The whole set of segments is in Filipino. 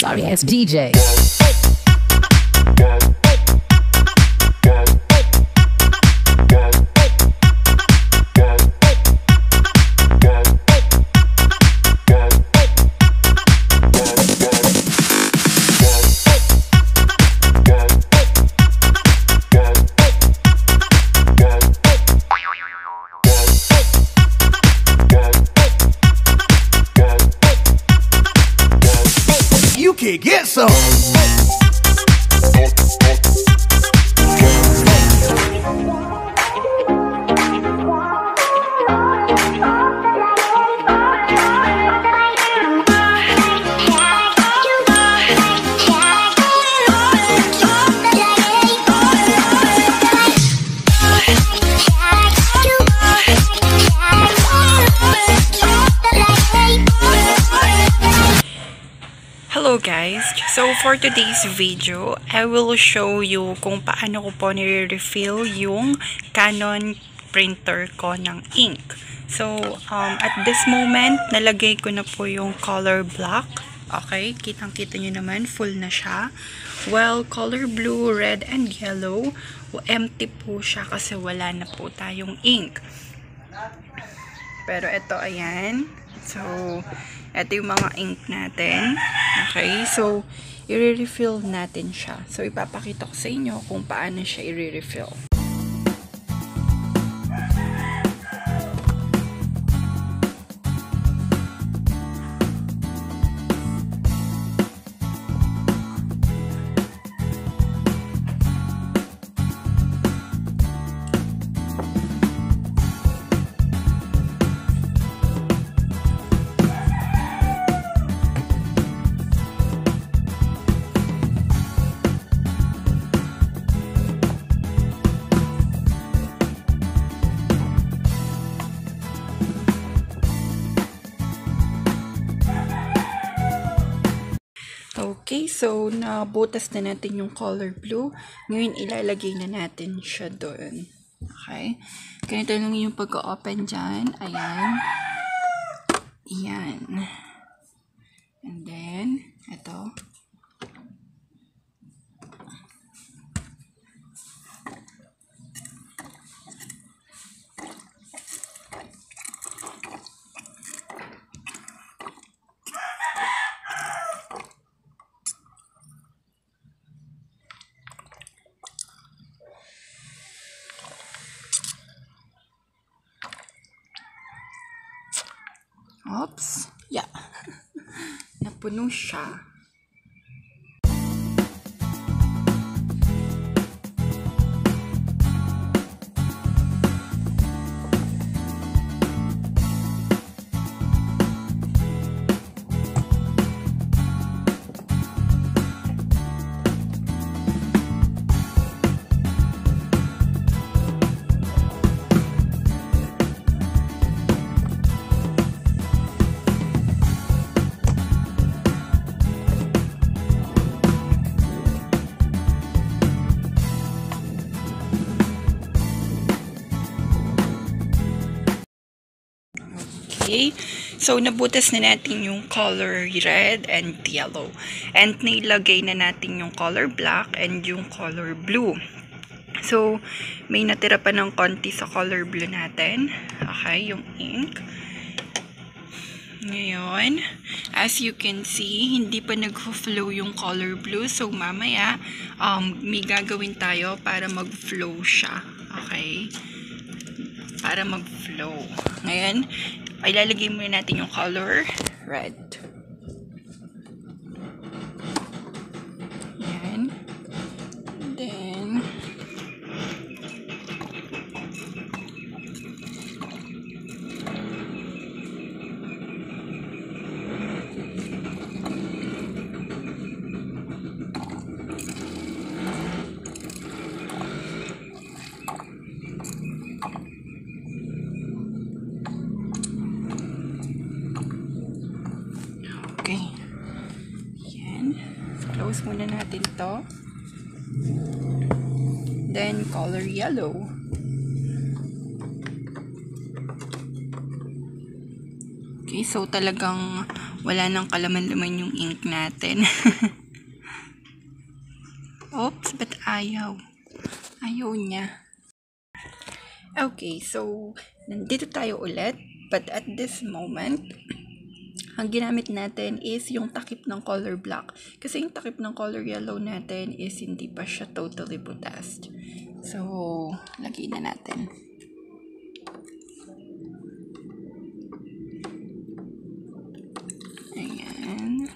sorry ass DJ. You can get some. Hello guys! So for today's video, I will show you kung paano ko po nire-refill yung Canon printer ko ng ink. So at this moment, nalagay ko na po yung color black. Okay, kitang-kita nyo naman, full na siya. Well, color blue, red, and yellow, empty po siya kasi wala na po tayong ink. Pero ito, ayan. So, ito yung mga ink natin. Okay, so, i-refill natin siya. So, ipapakita ko sa inyo kung paano siya i-refill. Okay, so nabutas na natin yung color blue. Ngayon, ilalagay na natin siya doon. Okay? Ganito lang yung pag-open dyan. Ayan. Ayan. And then, ito. Oops. Yeah. Napuno siya. Okay, so nabutas na natin yung color red and yellow. And nailagay na natin yung color black and yung color blue. So, may natira pa ng konti sa color blue natin. Okay, yung ink. Ngayon, as you can see, hindi pa nag-flow yung color blue. So, mamaya, may gagawin tayo para mag-flow siya. Okay? Para mag-flow. Ngayon, ilalagay muna natin yung color red. Ayan. Then, okay. Yan. Close muna natin to. Then, color yellow. Okay, So, talagang wala nang kalaman-laman yung ink natin. Oops, ba't ayaw? Ayaw niya. Okay, so, nandito tayo ulit. But at this moment, ang ginamit natin is yung takip ng color black. Kasi yung takip ng color yellow natin is hindi pa siya totally butas. So, lagay na natin. Ayan.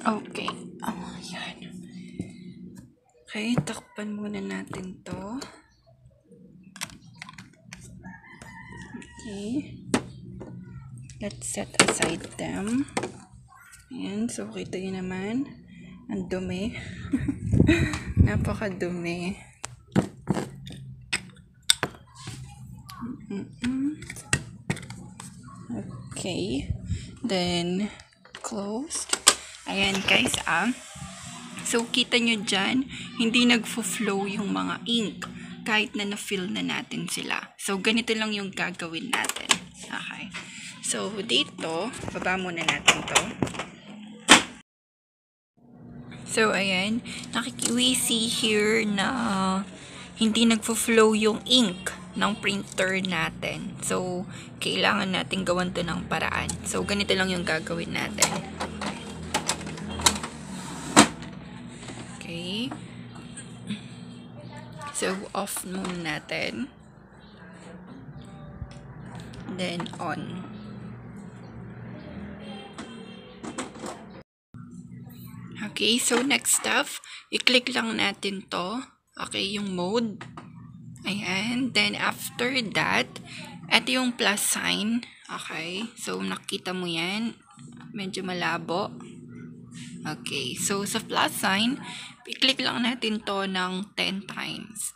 Okay. Oh, yan. Okay, takpan muna natin to. Okay. Let's set aside them. Ayan, so kita nyo naman. Ang dumi. Napakadumi. Okay. Then, closed. Ayan guys, So, kita nyo dyan, hindi nagfo-flow yung mga ink kahit na na-fill na natin sila. So, ganito lang yung gagawin natin. Okay. So, dito, baba muna natin to. So, ayan, we see here na hindi nagfo-flow yung ink ng printer natin. So, kailangan natin gawan to ng paraan. So, ganito lang yung gagawin natin. Okay. So, off muna natin. Then, on. Okay, so next step, i-click lang natin to. Okay, yung mode. Ayan. Then, after that, ito yung plus sign. Okay, so nakita mo yan. Medyo malabo. Okay, so sa plus sign, i-click lang natin to ng 10 times.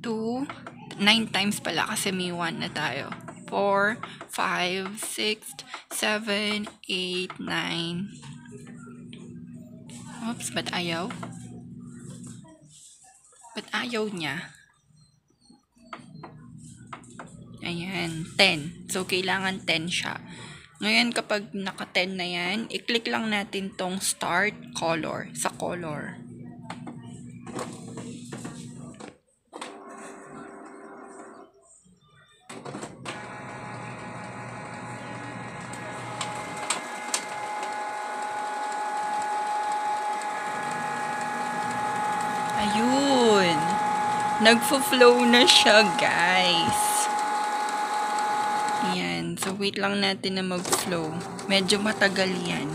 9 times pala kasi may 1 na tayo. 4, 5, 6, 7, 8, 9. Oops, ba't ayaw? Ba't ayaw niya? Ayan, 10. So, kailangan 10 siya. Ngayon, kapag naka-10 na yan, i-click lang natin tong start color sa color. Ayun. Nagfo-flow na siya, guys. Ayan. So, wait lang natin na mag-flow. Medyo matagal yan.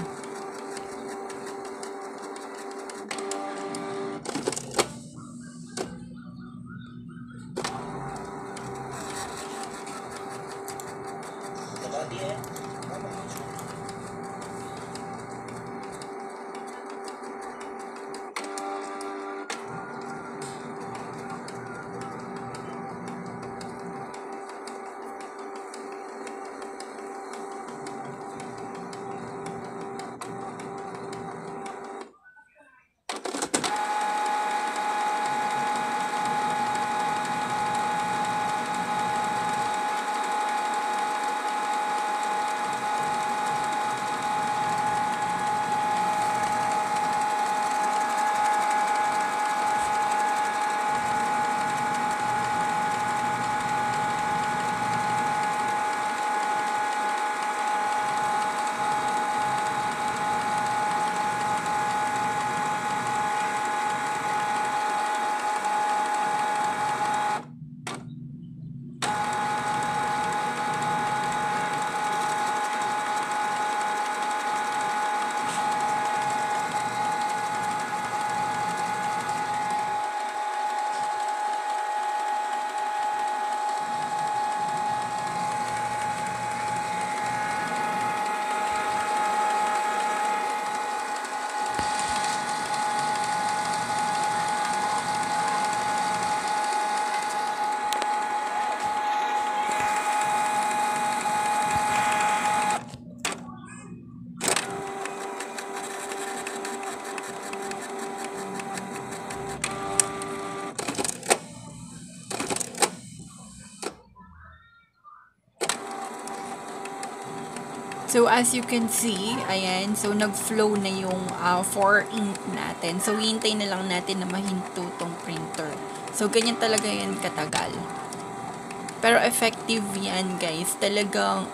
So, as you can see, ayan, so nag-flow na yung for ink natin. So, hintay na lang natin na mahinto tong printer. So, ganyan talaga yan katagal. Pero effective yan, guys. Talagang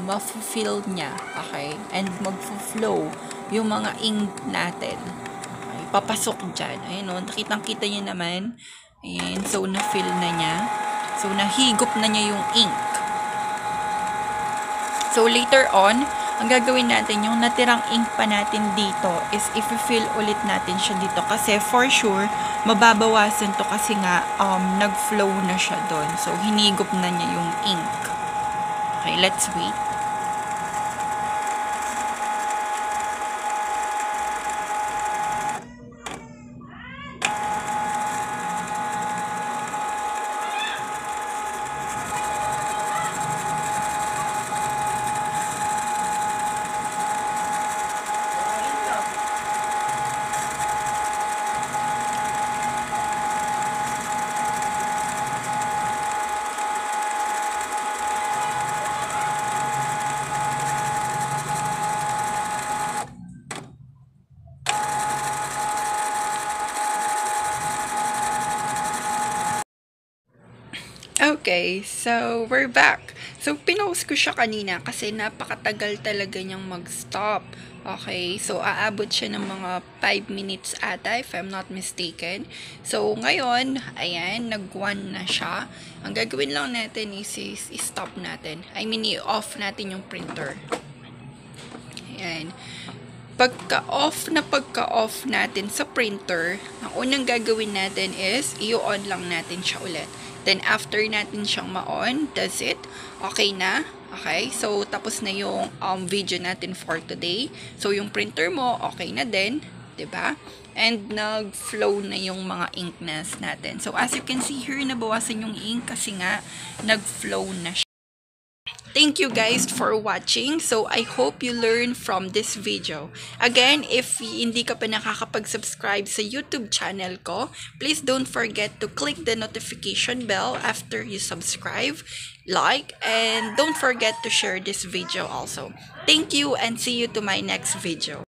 ma-fill niya, okay? And mag-flow yung mga ink natin. Okay? Papasok dyan. Ayan o, nakitang-kita nyo naman. Ayan, so na-fill na niya. So, nahigop na niya yung ink. So, later on, ang gagawin natin, yung natirang ink pa natin dito is i-fill ulit natin siya dito. Kasi for sure, mababawasan to kasi nga nag-flow na siya doon. So, hinigop na niya yung ink. Okay, let's wait. Okay, so we're back. So, pinost ko siya kanina kasi napakatagal talaga niyang mag-stop. Okay, so aabot siya ng mga 5 minutes ata if I'm not mistaken. So, ngayon, ayan, nag-1 na siya. Ang gagawin lang natin is i-stop natin. I mean, i-off natin yung printer. Ayan. Pagka-off natin sa printer, ang unang gagawin natin is i-on lang natin siya ulit. Then, after natin siyang ma-on, that's it. Okay na. Okay? So, tapos na yung video natin for today. So, yung printer mo, okay na din. 'Di ba? And nag-flow na yung mga inkness natin. So, as you can see here, nabawasan yung ink kasi nga nag-flow na siya. Thank you guys for watching. So, I hope you learn from this video. Again, if hindi ka pa nakakapag-subscribe sa YouTube channel ko, please don't forget to click the notification bell after you subscribe, like, and don't forget to share this video also. Thank you and see you to my next video.